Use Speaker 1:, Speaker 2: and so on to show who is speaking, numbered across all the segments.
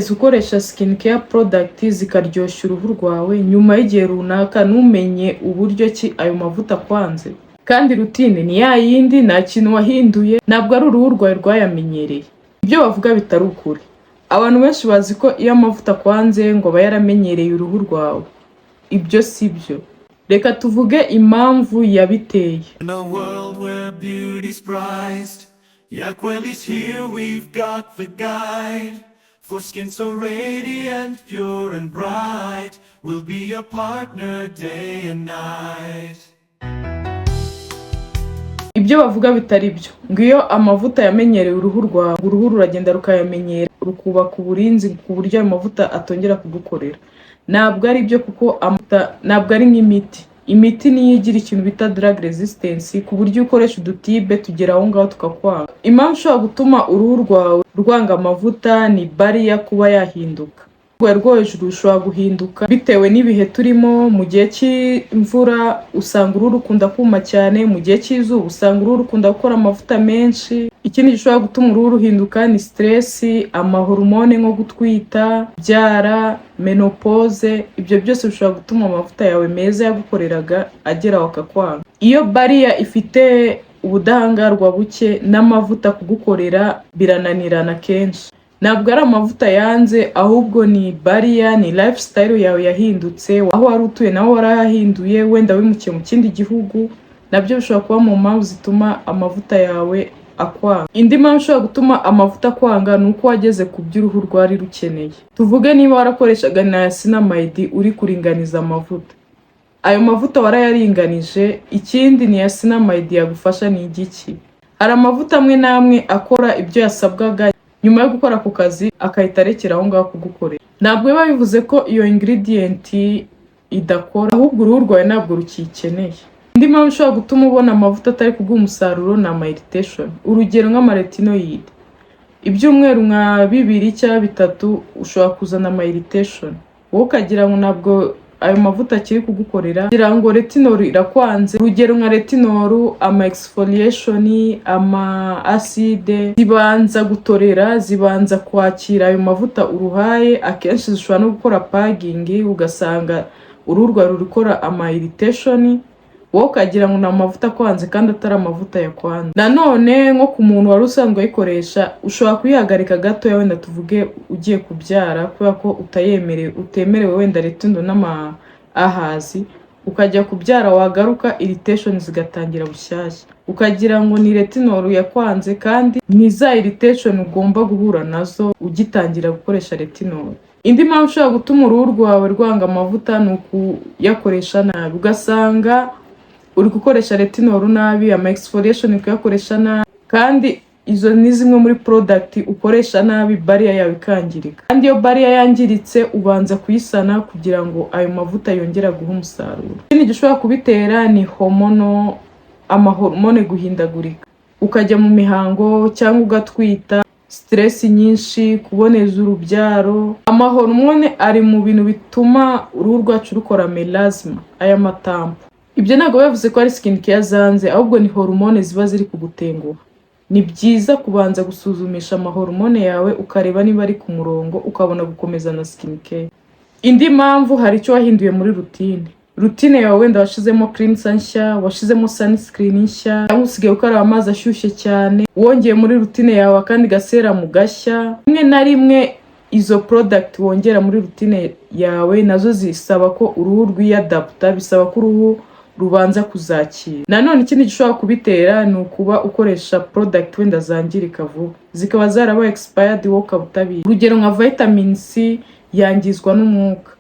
Speaker 1: ukoresha skincare product zikaryoshya uruhu rwawe nyuma y'igihe runaka numenye uburyo ki ayo mavuta kwanze, kandi rutine ni ya yindi, nta kintu wahinduye, ntabwo ari uruhu rwawe rwayamenyereye. Ibyo bavuga bitari ukuri. Abantu benshi bazi ko iyo amavuta kwanze ngo aba yaramenyereye uruhu rwawe. Ibyo si byo. Reka tuvuge impamvu yabiteye.
Speaker 2: In a world where beauty's prized, Yakwel is here, we've got the guide. For skin so radiant, pure and bright, we'll be your partner day and night.
Speaker 1: Ibyo bavuga bitari byo. Ngo iyo amavuta yamenyereye uruhu rwawe, uruhu ruragenda rukayamenyera, rukubaka uburinzi ku buryo ayo mavuta atongera kugukorera. Ntabwo ari byo, kuko ntabwo ari nk'imiti. Imiti niyo igira ikintu bita drug resistance, ku buryo ukoresha udutibe tugera aho ngaho tukakwanga. Impamvu ishobora gutuma uruhu rwawe rwanga amavuta ni barrier kuba yahinduka. Urwego rwo hejuru rushobora guhinduka bitewe n'ibihe turimo. Mu gihe cy'imvura usanga uruhu rukunda kuma cyane, mu gihe cy'izuba usanga uruhu rukunda gukora amavuta menshi. Ikindi gishobora gutuma uruhu ruhinduka ni stress, amahormone nko gutwita, kubyara, menopause. Ibyo byose bishobora gutuma amavuta yawe meza yagukoreraga agera akakwanga. Iyo barrier ifite ubudahangarwa buke n'amavuta kugukorera birananirana kenshi. Ntabwo ari amavuta yanze, ahubwo ni barrier, ni lifestyle yawe yahindutse. Aho wari utuye naho warahahinduye, wenda wimukiye mu kindi gihugu, nabyo bishobora kuba mu mpamvu zituma amavuta yawe akwanga. Indi mpamvu ishobora gutuma amavuta akwanga ni uko wageze ku by'uruhu rwari rukeneye. Tuvuge niba warakoreshaga niacinamide uri kuringaniza amavuta, ayo mavuta warayaringanije, ikindi niacinamide yagufasha ni igiki? Hari amavuta amwe n'amwe akora ibyo yasabwaga, nyuma yo gukora ku kazi akahita arekera aho ngaho kugukorera. Ntabwo biba bivuze ko iyo ingredient idakora, ahubwo uruhu rwawe ntabwo rukikeneye. Indi mpamvu ishobora gutuma ubona amavuta atari kuguha umusaruro ni ama irritation. Urugero nk'amaretinoid. Ibyumweru nka 2 cyangwa 3 ushobora kuzana ama irritation. Wowe ukagira ngo ntabwo ayo mavuta akiri kugukorera, kugira ngo retinol irakwanze. Urugero nka retinol, ama exfoliation, ama acide zibanza gutorera, zibanza kwakira ayo mavuta uruhaye. Akenshi zishobora no gukora pagging, ugasanga uruhu rwawe rurikora ama irritation. Wowe ukagira ngo ni amavuta kwanze kandi atari amavuta yakwanze. Nanone nko ku muntu wari usanzwe ayikoresha, ushobora kuyihagarika gato ya wenda tuvuge ugiye kubyara, kubera ko utemerewe wenda retinol n'ama ahazi, ukajya kubyara, wagaruka irritation zigatangira bushyashya. Ukagira ngo ni retinol yakwanze, kandi ni za irritation ugomba guhura nazo ugitangira gukoresha retinol. Indi mpamvu ishobora gutuma uruhu rwawe rwanga amavuta ni ukuyakoresha nabi. Ugasanga uri gukoresha retinol nabi, ama exfoliation ukayakoresha nabi, kandi izo ni zimwe muri product ukoresha nabi, barrier yawe ikangirika. Kandi iyo barrier yangiritse ubanza kuyisana kugira ngo ayo mavuta yongera guha umusaruro. Ikindi gishobora kubitera ni amahormone guhindagurika. Ukajya mu mihango cyangwa ugatwita, stress nyinshi, kuboneza urubyaro. Amahormone ari mu bintu bituma uruhu rwacu rukora melasma, aya matampo. Ibyo ntabwo bivuze ko ari skincare zanze, ahubwo ni hormone ziba ziri kugutenguha. Ni byiza kubanza gusuzumisha amahormone yawe ukareba niba ari ku murongo, ukabona gukomeza na skincare. Indi mpamvu, hari icyo wahinduye muri rutine yawe. Wenda washizemo cleanser nshya, washizemo sunscreen nshya, cyangwa usigaye ukaraba amazi ashyushye cyane, wongeye muri rutine yawe kandi gaseramu gashya. Rimwe na rimwe izo product wongera muri rutine yawe nazo zisaba ko uruhu rwiyadapta, bisaba ko uruhu rubanza kuzakira. Nanone ikindi gishobora kubitera ni ukuba ukoresha product wenda zangirika vuba, zikaba zarabaye expired, wowe ukaba utabizi. Urugero nka vitamin C yangizwa n'umwuka.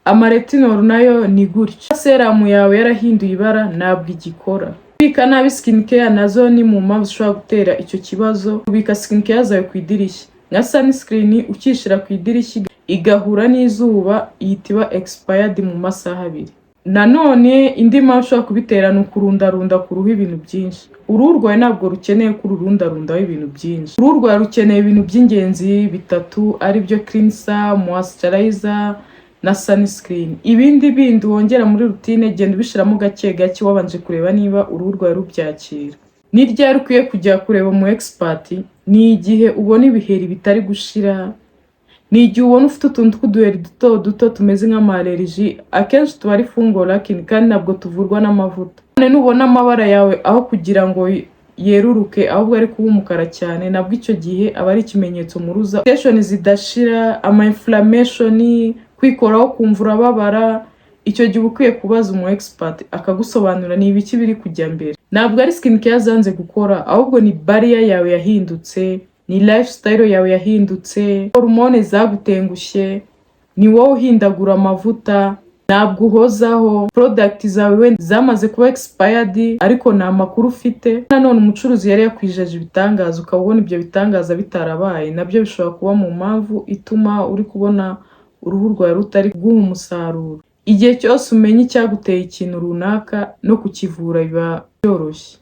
Speaker 1: Amaretinol nayo ni gutyo. Serum yawe yarahinduye ibara, ntabwo igikora. Kubika nabi skincare nazo ni mu mpamvu zishobora gutera icyo kibazo. Kubika skincare zawe ku idirishya, nka sunscreen ukishira ku idirishya igahura n'izuba, ihita iba expired mu masaha 2. Nanone indi mpamvu ishobora kubitera ni ukurundarunda ku ruhu ibintu byinshi. Uruhu rwawe ntabwo rukeneye ko ururundarundaho ibintu byinshi. Uruhu rwawe rukeneye ibintu by'ingenzi 3, ari byo cleanser, moisturizer na sunscreen. Ibindi bindi wongera muri rutine genda ubishiramo gake gake, wabanje kureba niba uruhu rwawe rubyakira. Ni ryari ukwiye kujya kureba mu expert? Ni igihe ubona ibiheri bitari gushira, ni igihe ubona ufite utuntu tw'uduheri duto duto tumeze nk'amareriji, akenshi tuba ari fungo lakini kandi ntabwo tuvurwa n'amavuta. None nubona amabara yawe aho kugira ngo yeruruke ahubwo ari kuba umukara cyane, nabwo icyo gihe aba ari ikimenyetso mpuruza. Irritation zidashira, ama inflammation, kwikoraho kumva urababara, icyo gihe ukwiye kubaza umu expert akagusobanura ni ibiki biri kujya mbere. Ntabwo ari skin care zanze gukora, ahubwo ni barrier yawe yahindutse, ni lifestyle yawe yahindutse, hormone zagutengushye, ni wowe uhindagura amavuta, ntabwo uhozaho, product zawe wenda zamaze kuba expired ariko nta makuru ufite. Nanone umucuruzi yari yakwijeje ibitangaza ukabona ibyo bitangaza bitarabaye, nabyo bishobora kuba mu mpamvu ituma uri kubona uruhu rwawe rutari guha umusaruro. Igihe cyose umenye icyaguteye ikintu runaka no kukivura biba byoroshye.